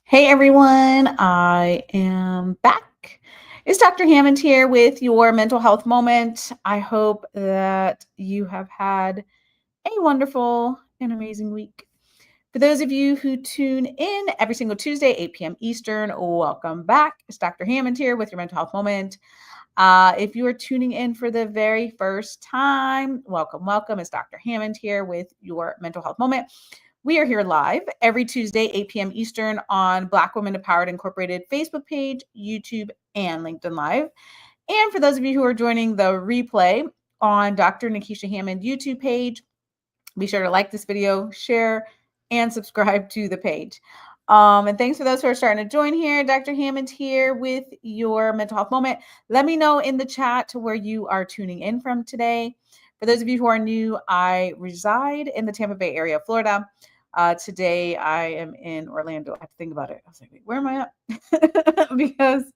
Hey everyone, I am back. It's Dr. Hammond here with your mental health moment. I hope that you have had a wonderful and amazing week. For those of you who tune in every single Tuesday, 8 p.m. Eastern, welcome back. It's Dr. Hammond here with your mental health moment. If you are tuning in for the very first time, welcome, welcome. It's Dr. Hammond here with your mental health moment. We are here live every Tuesday, 8 p.m. Eastern on Black Women Empowered Incorporated Facebook page, YouTube, and LinkedIn Live. And for those of you who are joining the replay on Dr. Nikisha Hammond YouTube page, be sure to like this video, share, and subscribe to the page. And thanks for those who are starting to join here. Dr. Hammond here with your mental health moment. Let me know in the chat where you are tuning in from today. For those of you who are new, I reside in the Tampa Bay area of Florida. Today I am in Orlando. I have to think about it. I was like, wait, where am I at? Because it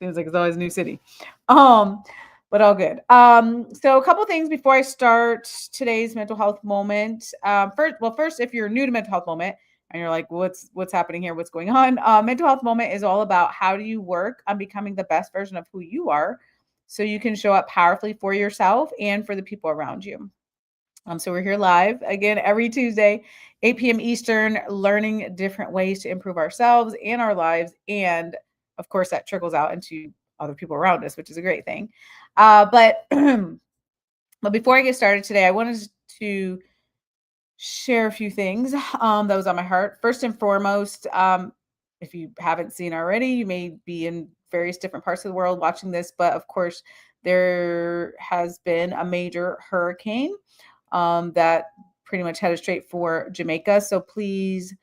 seems like it's always a new city. But all good. So a couple things before I start today's mental health moment. First, if you're new to mental health moment and you're like, what's happening here? What's going on? Mental health moment is all about how do you work on becoming the best version of who you are so you can show up powerfully for yourself and for the people around you. So we're here live again every Tuesday, 8 p.m. Eastern, learning different ways to improve ourselves and our lives. And of course, that trickles out into other people around us, which is a great thing. But but before I get started today, I wanted to share a few things that was on my heart. First and foremost, if you haven't seen already, you may be in various different parts of the world watching this, but of course, there has been a major hurricane that pretty much headed straight for Jamaica. So please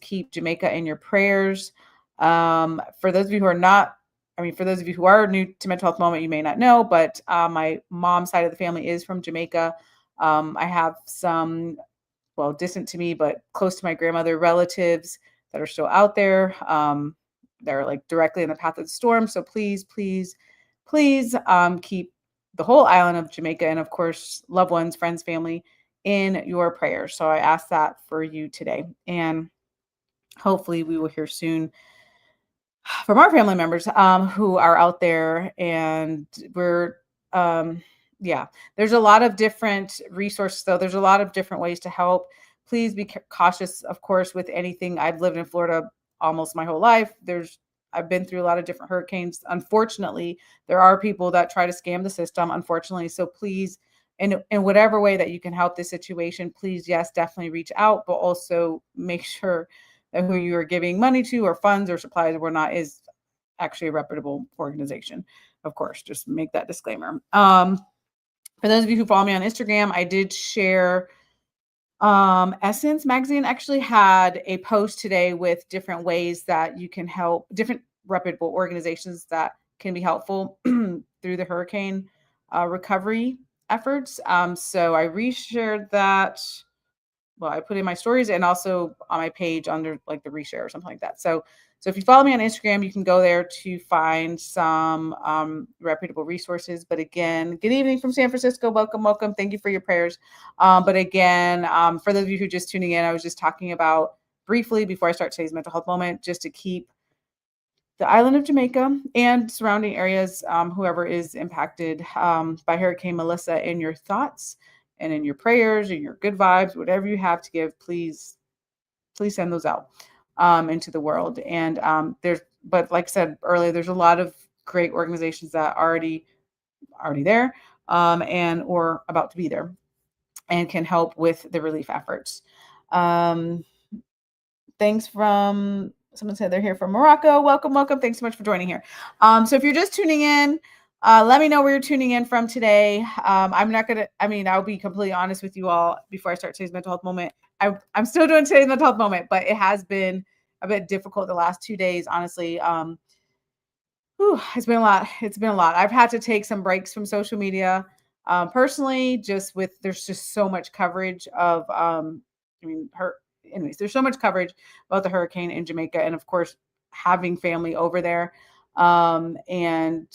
keep Jamaica in your prayers. For those of you who are not, for those of you who are new to mental health moment, you may not know, but my mom's side of the family is from Jamaica. I have some, well, distant to me, but close to my grandmother relatives that are still out there. They're like directly in the path of the storm. So please keep the whole island of Jamaica and, of course, loved ones, friends, family in your prayers. So I ask that for you today. And hopefully we will hear soon from our family members who are out there. And we're, yeah, there's a lot of different resources, though. There's a lot of different ways to help. Please be cautious, of course, with anything. I've lived in Florida almost my whole life. I've been through a lot of different hurricanes. Unfortunately, there are people that try to scam the system, unfortunately. So please, in whatever way that you can help this situation, please, yes, definitely reach out, but also make sure that who you are giving money to or funds or supplies or whatnot is actually a reputable organization. Of course, just make that disclaimer. For those of you who follow me on Instagram, I did share Essence magazine actually had a post today with different ways that you can help different reputable organizations that can be helpful through the hurricane recovery efforts. So I reshared that. Well, I put in my stories and also on my page under like the reshare or something like that. So if you follow me on Instagram, you can go there to find some reputable resources. But again, good evening from San Francisco. Welcome, welcome. Thank you for your prayers. But again, for those of you who are just tuning in, I was just talking about briefly before I start today's mental health moment, just to keep the island of Jamaica and surrounding areas, whoever is impacted by Hurricane Melissa, in your thoughts and in your prayers and your good vibes, whatever you have to give, please send those out into the world. And but like I said earlier, there's a lot of great organizations that are already there and or about to be there and can help with the relief efforts. Thanks from someone said they're here from Morocco. Welcome, welcome. Thanks so much for joining here. So if you're just tuning in, let me know where you're tuning in from today. I'm not going to, I'll be completely honest with you all before I start today's mental health moment. I'm still doing today's mental health moment, but it has been a bit difficult the last 2 days, honestly. It's been a lot. It's been a lot. I've had to take some breaks from social media. Personally, there's just so much coverage of, there's so much coverage about the hurricane in Jamaica, and of course, having family over there, and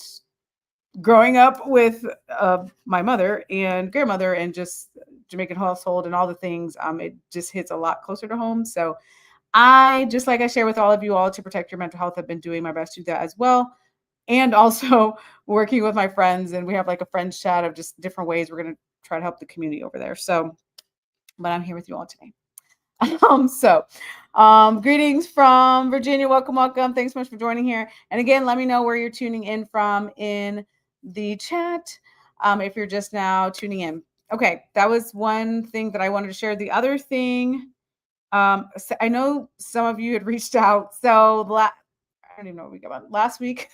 growing up with my mother and grandmother and just Jamaican household and all the things, it just hits a lot closer to home. So I, just like I share with all of you all to protect your mental health, have been doing my best to do that as well. And also working with my friends. And we have like a friends chat of just different ways we're going to try to help the community over there. So, but I'm here with you all today. So, greetings from Virginia. Welcome, welcome. Thanks so much for joining here. And again, let me know where you're tuning in from in the chat. If you're just now tuning in. Okay, that was one thing that I wanted to share. The other thing, so I know some of you had reached out. So I don't even know what we got on last week.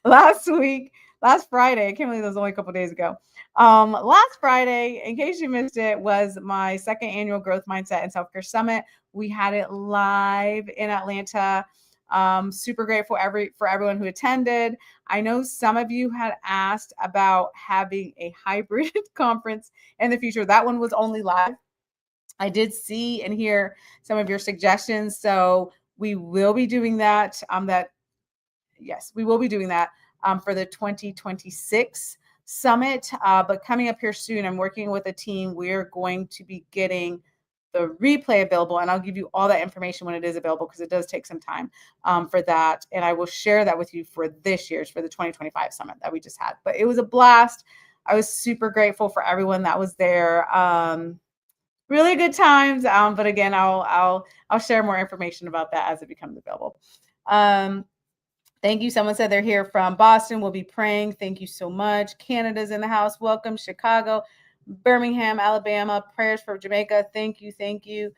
last week, last Friday. I can't believe that was only a couple days ago. Last Friday, in case you missed it, was my second annual Growth Mindset and Self Care Summit. We had it live in Atlanta. Super grateful for everyone who attended. I know some of you had asked about having a hybrid conference in the future. That one was only live. I did see and hear some of your suggestions, so we will be doing that. Yes, we will be doing that for the 2026 summit. But coming up here soon, I'm working with a team. We're going to be getting the replay available, and I'll give you all that information when it is available because it does take some time for that. And I will share that with you for this year's, for the 2025 summit that we just had. But it was a blast. I was super grateful for everyone that was there. Really good times. But again, I'll share more information about that as it becomes available. Thank you. Someone said they're here from Boston. We'll be praying. Thank you so much. Canada's in the house. Welcome. Chicago, Birmingham, Alabama. Prayers for Jamaica. Thank you. Thank you.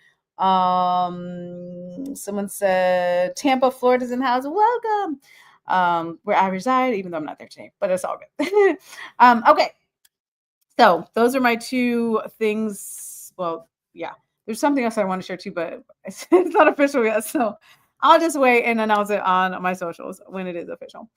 Someone said Tampa, Florida's in the house. Welcome. Where I reside, even though I'm not there today, but it's all good. Okay. So those are my two things. Well, yeah, there's something else I want to share too, but it's not official yet. So I'll just wait and announce it on my socials when it is official.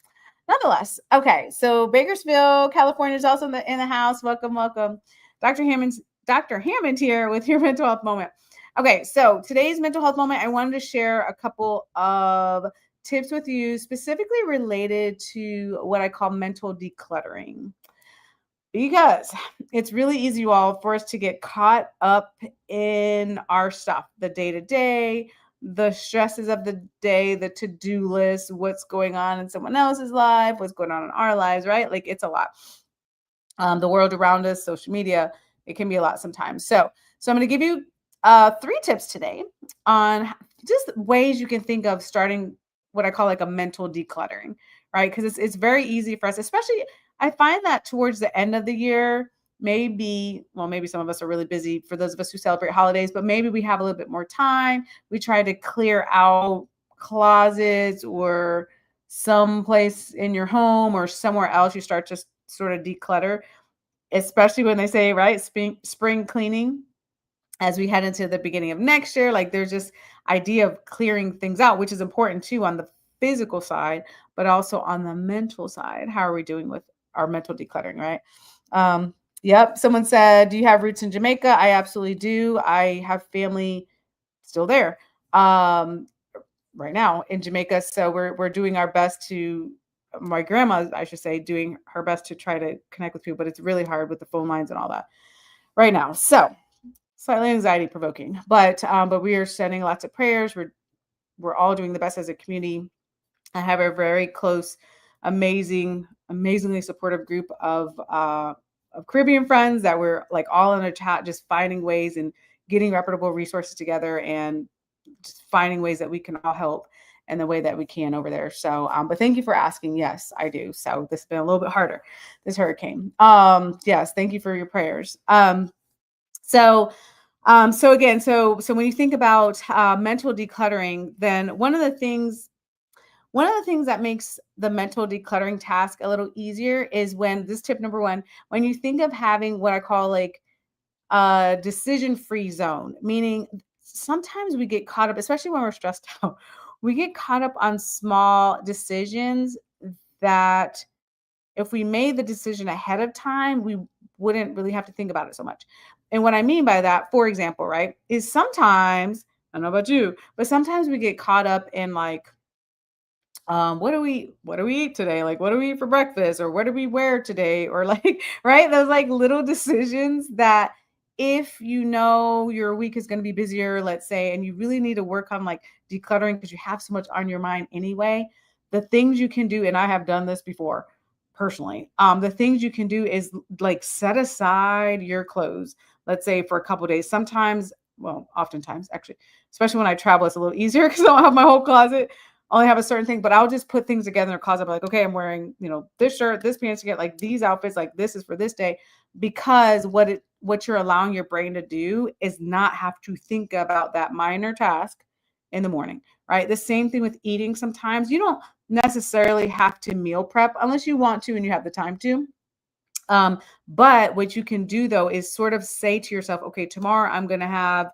Nonetheless, okay. So Bakersfield, California is also in the house. Welcome, welcome. Dr. Hammond here with your mental health moment. Okay, so today's mental health moment, I wanted to share a couple of tips with you specifically related to what I call mental decluttering. Because it's really easy, you all, for us to get caught up in our stuff, the day to day, the stresses of the day, the to-do list, what's going on in someone else's life, what's going on in our lives, right? Like it's a lot. The world around us, social media, it can be a lot sometimes. So I'm going to give you 3 tips today on just ways you can think of starting what I call like a mental decluttering, right? Because it's very easy for us, especially I find that towards the end of the year, maybe some of us are really busy for those of us who celebrate holidays, but maybe we have a little bit more time. We try to clear out closets or someplace in your home or somewhere else. You start to sort of declutter, especially when they say, right, spring cleaning as we head into the beginning of next year. Like there's this idea of clearing things out, which is important too on the physical side, but also on the mental side. How are we doing with our mental decluttering, right? Yep. Someone said, do you have roots in Jamaica? I absolutely do. I have family still there right now in Jamaica. So we're doing our best to, my grandma, I should say, doing her best to try to connect with people, but it's really hard with the phone lines and all that right now. So slightly anxiety provoking, but we are sending lots of prayers. We're all doing the best as a community. I have a very close, amazingly supportive group of Caribbean friends that we're like all in a chat, just finding ways and getting reputable resources together and just finding ways that we can all help in the way that we can over there. So, but thank you for asking. Yes, I do. So this has been a little bit harder, this hurricane. Yes, thank you for your prayers. So again, so when you think about mental decluttering, then one of the things that makes the mental decluttering task a little easier is when this tip number 1, when you think of having what I call like a decision-free zone, meaning sometimes we get caught up, especially when we're stressed out, we get caught up on small decisions that if we made the decision ahead of time, we wouldn't really have to think about it so much. And what I mean by that, for example, right, is sometimes, I don't know about you, but sometimes we get caught up in like, what do we eat today? Like, what do we eat for breakfast? Or what do we wear today? Or like, right, those like little decisions that if you know your week is going to be busier, let's say, and you really need to work on like decluttering because you have so much on your mind anyway, the things you can do, and I have done this before personally. The things you can do is like set aside your clothes, let's say for a couple days. Sometimes, well, oftentimes actually, especially when I travel, it's a little easier because I don't have my whole closet. I only have a certain thing, but I'll just put things together in a closet. I'm like, okay, I'm wearing, this shirt, this pants to get like these outfits, like this is for this day, because what you're allowing your brain to do is not have to think about that minor task in the morning, right? The same thing with eating. Sometimes you don't necessarily have to meal prep unless you want to and you have the time to. But what you can do though is sort of say to yourself, okay, tomorrow I'm going to have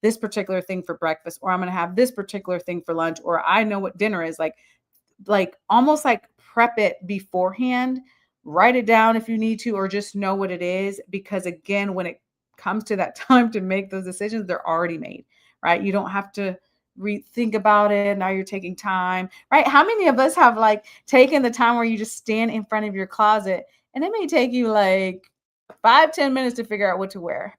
this particular thing for breakfast, or I'm going to have this particular thing for lunch, or I know what dinner is like almost like prep it beforehand, write it down if you need to, or just know what it is. Because again, when it comes to that time to make those decisions, they're already made, right? You don't have to rethink about it. Now you're taking time, right? How many of us have like taken the time where you just stand in front of your closet and it may take you like 5-10 minutes to figure out what to wear,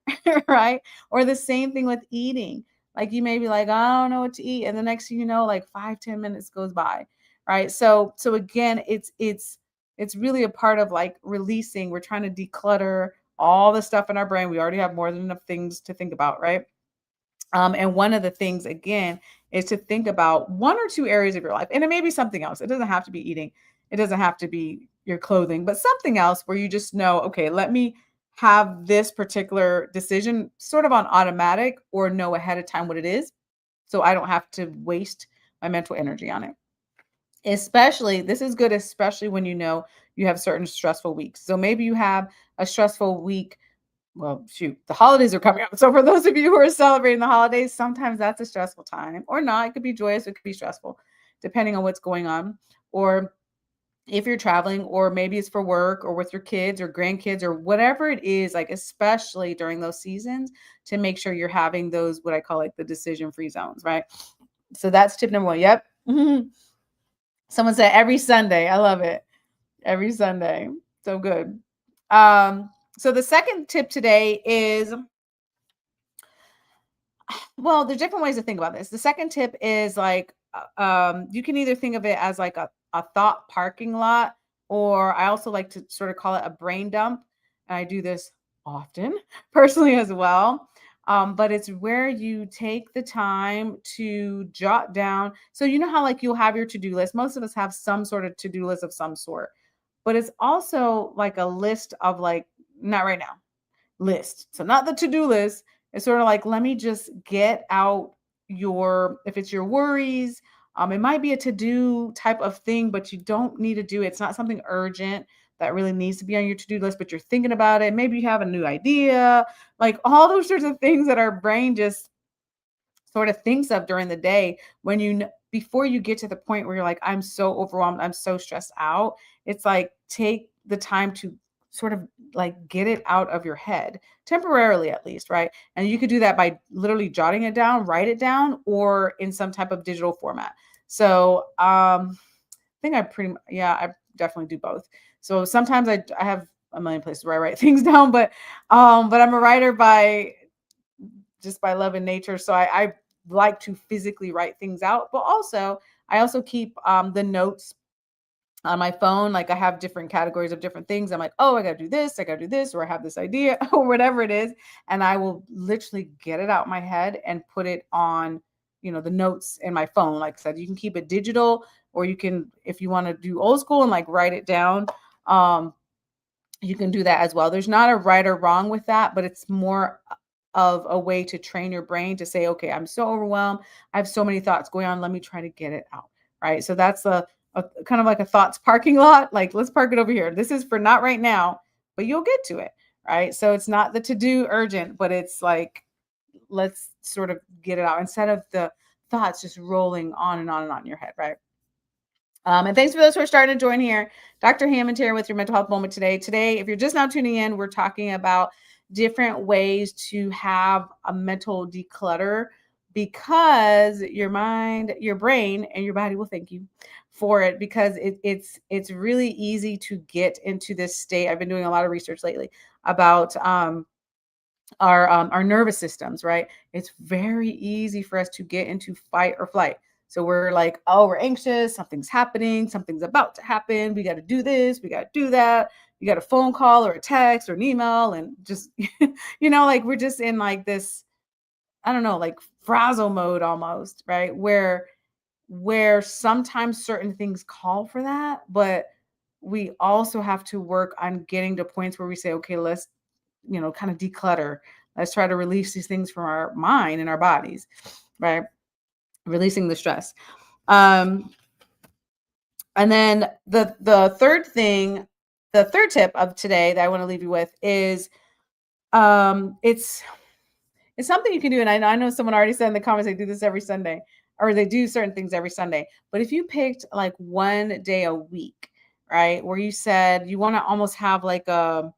right? Or the same thing with eating. Like you may be like, I don't know what to eat. And the next thing you know, like 5-10 minutes goes by, right? So again, it's really a part of like releasing. We're trying to declutter all the stuff in our brain. We already have more than enough things to think about, right? And one of the things again is to think about one or two areas of your life, and it may be something else. It doesn't have to be eating, it doesn't have to be your clothing, but something else where you just know, okay, let me have this particular decision sort of on automatic, or know ahead of time what it is, so I don't have to waste my mental energy on it. Especially, this is good, especially when you know you have certain stressful weeks. So maybe you have a stressful week. Well, shoot, the holidays are coming up. So for those of you who are celebrating the holidays, sometimes that's a stressful time, or not. It could be joyous, it could be stressful, depending on what's going on. Or if you're traveling, or maybe it's for work or with your kids or grandkids or whatever it is, like especially during those seasons, to make sure you're having those, what I call like the decision free zones, right? So that's tip number one. Yep. Someone said every Sunday. I love it. Every Sunday. So good. So the second tip today is, well, there's different ways to think about this. The second tip is like, you can either think of it as like a thought parking lot, or I also like to sort of call it a brain dump. And I do this often personally as well. But it's where you take the time to jot down. So you know how like you'll have your to-do list. Most of us have some sort of to-do list of some sort, but it's also like a list of like, not right now, list. So not the to-do list. It's sort of like, let me just get out your, if it's your worries, it might be a to-do type of thing, but you don't need to do it. It's not something urgent that really needs to be on your to-do list, but you're thinking about it. Maybe you have a new idea, like all those sorts of things that our brain just sort of thinks of during the day, when before you get to the point where you're like, I'm so overwhelmed, I'm so stressed out. It's like, take the time to sort of like get it out of your head temporarily, at least, right? And you could do that by literally jotting it down, write it down, or in some type of digital format. So I think yeah, I definitely do both. So sometimes I have a million places where I write things down, but I'm a writer by just by love and nature. So I like to physically write things out, but also I also keep the notes on my phone. Like I have different categories of different things. I'm like, oh, I got to do this, I got to do this, or I have this idea or whatever it is. And I will literally get it out my head and put it on, the notes in my phone. Like I said, you can keep it digital, or you can, if you want to do old school and like write it down, you can do that as well. There's not a right or wrong with that, but it's more of a way to train your brain to say, okay, I'm so overwhelmed. I have so many thoughts going on. Let me try to get it out. Right. So that's a kind of like a thoughts parking lot. Like, let's park it over here. This is for not right now, but you'll get to it. Right. So it's not the to do urgent, but it's like, let's sort of get it out instead of the thoughts just rolling on and on and on in your head. Right. And thanks for those who are starting to join here. Dr. Hammond here with your mental health moment today. Today, if you're just now tuning in, we're talking about different ways to have a mental declutter, because your mind, your brain, and your body will thank you for it, because it's really easy to get into this state. I've been doing a lot of research lately about our nervous systems, right? It's very easy for us to get into fight or flight. So we're like, oh, we're anxious, something's happening, something's about to happen. We got to do this, we got to do that. You got a phone call or a text or an email, and just, like we're just in like this, I don't know, like frazzle mode almost, right? Where sometimes certain things call for that, but we also have to work on getting to points where we say, okay, let's, kind of declutter. Let's try to release these things from our mind and our bodies, right? Releasing the stress. Um, and then the third thing, the third tip of today that I want to leave you with is it's something you can do. And I know someone already said in the comments they do this every Sunday, or they do certain things every Sunday. But if you picked like one day a week, right, where you said you want to almost have like a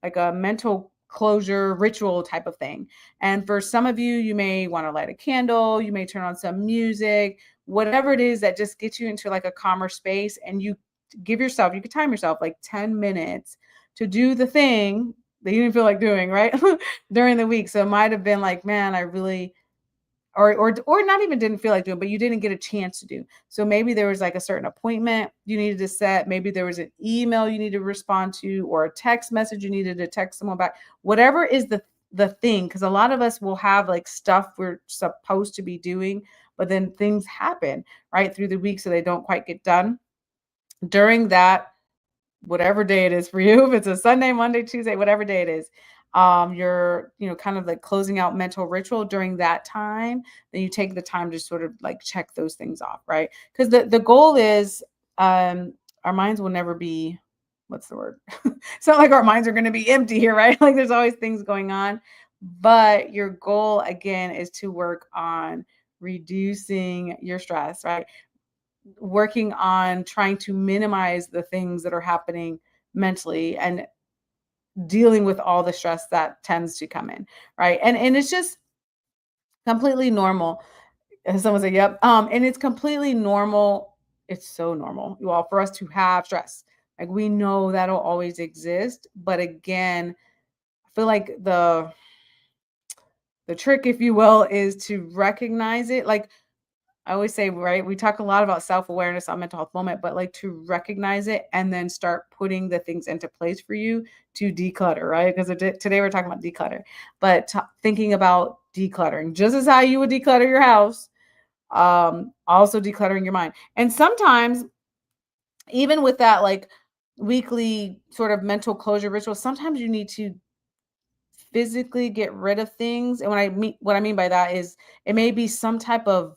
mental closure ritual type of thing. And for some of you, you may want to light a candle, you may turn on some music, whatever it is that just gets you into like a calmer space. And you give yourself, you could time yourself like 10 minutes to do the thing that you didn't feel like doing, right? During the week. So it might have been like, man, I really or not even didn't feel like doing, but you didn't get a chance to do. So maybe there was like a certain appointment you needed to set. Maybe there was an email you needed to respond to, or a text message you needed to text someone back. Whatever is the thing, because a lot of us will have like stuff we're supposed to be doing, but then things happen right through the week, so they don't quite get done during that, whatever day it is for you. If it's a Sunday, Monday, Tuesday, whatever day it is, you're, kind of like closing out mental ritual during that time, then you take the time to sort of like check those things off, right? Because the goal is, our minds will never be, what's the word? It's not like our minds are going to be empty here, right? Like there's always things going on. But your goal again is to work on reducing your stress, right? Working on trying to minimize the things that are happening mentally, and dealing with all the stress that tends to come in, right? And it's just completely normal. And someone say, "Yep," and it's completely normal. It's so normal, you all, for us to have stress. Like we know that'll always exist, but again, I feel like the trick, if you will, is to recognize it. Like I always say, right, we talk a lot about self-awareness on mental health moment, but like to recognize it and then start putting the things into place for you to declutter, right? Because today we're talking about declutter, but thinking about decluttering just as how you would declutter your house, also decluttering your mind. And sometimes even with that, like weekly sort of mental closure ritual, sometimes you need to physically get rid of things. And what I mean by that is it may be some type of,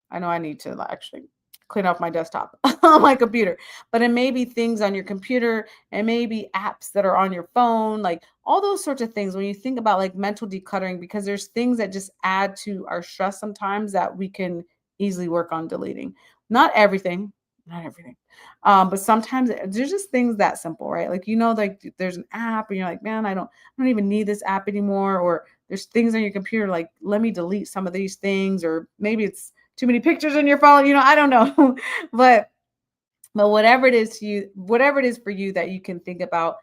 I know I need to actually clean off my desktop on my computer, but it may be things on your computer, and maybe apps that are on your phone, like all those sorts of things when you think about like mental decluttering, because there's things that just add to our stress sometimes that we can easily work on deleting. Not everything, not everything. But sometimes there's just things that simple, right? Like, like there's an app and you're like, man, I don't even need this app anymore. Or there's things on your computer, like, let me delete some of these things, or maybe it's too many pictures in your phone, I don't know. but whatever it is to you, whatever it is for you that you can think about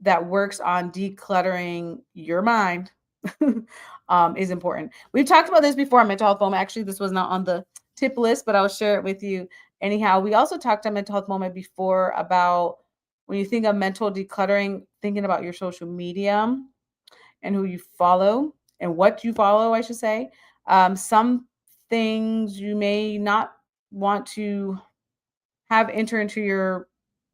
that works on decluttering your mind, is important. We've talked about this before on mental health moment. Actually, this was not on the tip list, but I'll share it with you anyhow. We also talked on mental health moment before about when you think of mental decluttering, thinking about your social media and who you follow and what you follow, I should say. Some things you may not want to have enter into your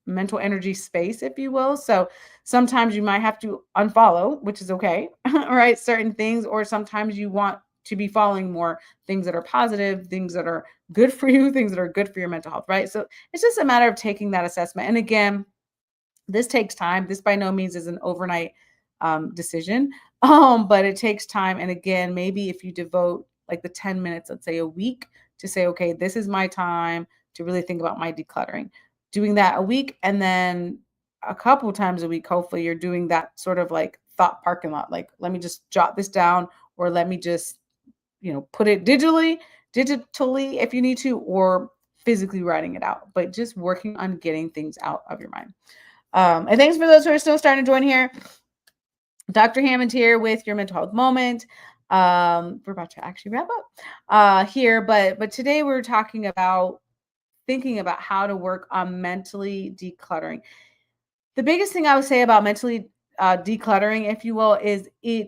mental energy space, if you will. So sometimes you might have to unfollow, which is okay, right? Certain things, or sometimes you want to be following more things that are positive, things that are good for you, things that are good for your mental health, right? So it's just a matter of taking that assessment. And again, this takes time. This by no means is an overnight decision, but it takes time. And again, maybe if you devote like the 10 minutes, let's say a week, to say, okay, this is my time to really think about my decluttering. Doing that a week, and then a couple times a week, hopefully you're doing that sort of like thought parking lot. Like, let me just jot this down, or let me just, put it digitally if you need to, or physically writing it out, but just working on getting things out of your mind. And thanks for those who are still starting to join here. Dr. Hammond here with your mental health moment. We're about to actually wrap up here, but today we're talking about thinking about how to work on mentally decluttering. The biggest thing I would say about mentally decluttering, if you will, is you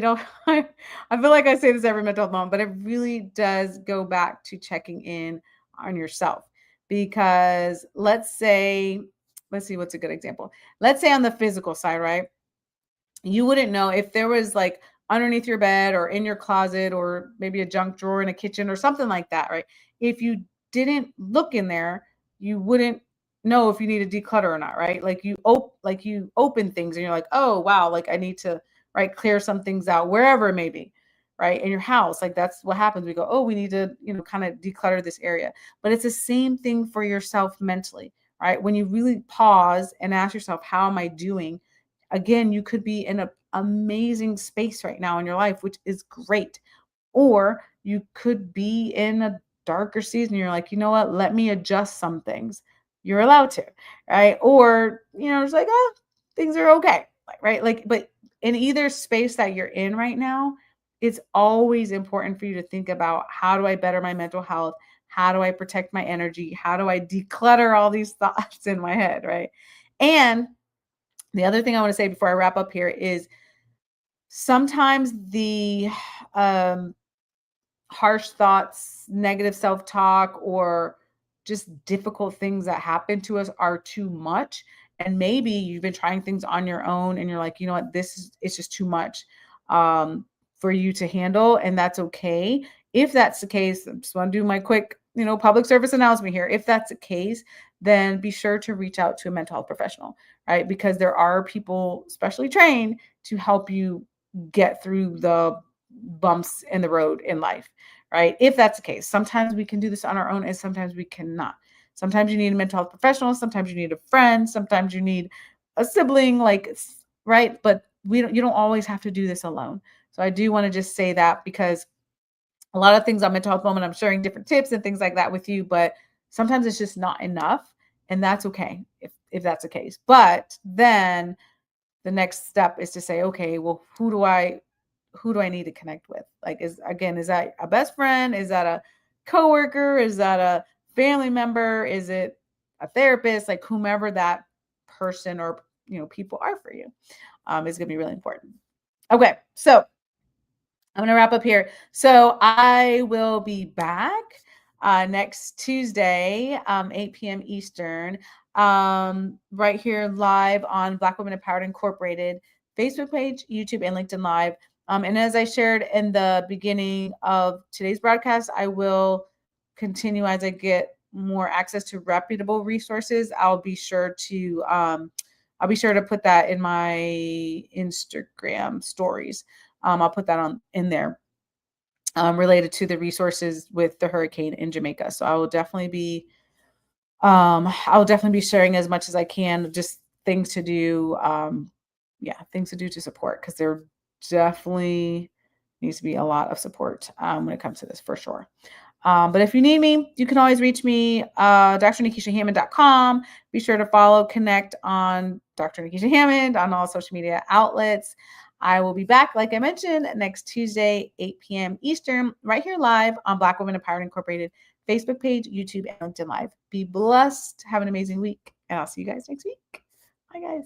know, I feel like I say this every mental health moment, but it really does go back to checking in on yourself. Because let's see what's a good example. Let's say on the physical side, right? You wouldn't know if there was like underneath your bed or in your closet or maybe a junk drawer in a kitchen or something like that, right? If you didn't look in there, you wouldn't know if you need to declutter or not, right? Like you open things and you're like, "Oh, wow, like I need to right clear some things out wherever it may be." Right? In your house, like that's what happens. We go, "Oh, we need to, kind of declutter this area." But it's the same thing for yourself mentally, right? When you really pause and ask yourself, "How am I doing?" Again, you could be in an amazing space right now in your life, which is great. Or you could be in a darker season. You're like, you know what? Let me adjust some things. You're allowed to, right? Or, it's like, oh, things are okay. Right. Like, but in either space that you're in right now, it's always important for you to think about how do I better my mental health? How do I protect my energy? How do I declutter all these thoughts in my head? Right. And the other thing I want to say before I wrap up here is sometimes the um, harsh thoughts, negative self talk, or just difficult things that happen to us are too much. And maybe you've been trying things on your own and you're like, you know what, it's just too much um, for you to handle. And that's okay. If that's the case, I just want to do my quick, public service announcement here. If that's the case, then be sure to reach out to a mental health professional, right? Because there are people specially trained to help you get through the bumps in the road in life, right? If that's the case, sometimes we can do this on our own and sometimes we cannot. Sometimes you need a mental health professional, sometimes you need a friend, sometimes you need a sibling, right? But you don't always have to do this alone. So I do want to just say that because a lot of things on mental health moment, I'm sharing different tips and things like that with you, but sometimes it's just not enough. And that's okay if that's the case. But then the next step is to say, okay, well, who do I need to connect with? Like, is that a best friend? Is that a coworker? Is that a family member? Is it a therapist? Like whomever that person or people are for you, is going to be really important. Okay, so I'm going to wrap up here. So I will be back next Tuesday, 8 p.m. Eastern, right here live on Black Women Empowered Incorporated Facebook page, YouTube, and LinkedIn Live. And as I shared in the beginning of today's broadcast, I will continue as I get more access to reputable resources. I'll be sure to put that in my Instagram stories. I'll put that on in there related to the resources with the hurricane in Jamaica. So I'll definitely be sharing as much as I can, just things to do. Things to do to support because there definitely needs to be a lot of support when it comes to this for sure. But if you need me, you can always reach me, drnikishahammond.com. Be sure to follow, connect on Dr. Nikisha Hammond on all social media outlets. I will be back, like I mentioned, next Tuesday, 8 p.m. Eastern, right here live on Black Women Empowered Incorporated Facebook page, YouTube, and LinkedIn Live. Be blessed. Have an amazing week, and I'll see you guys next week. Bye, guys.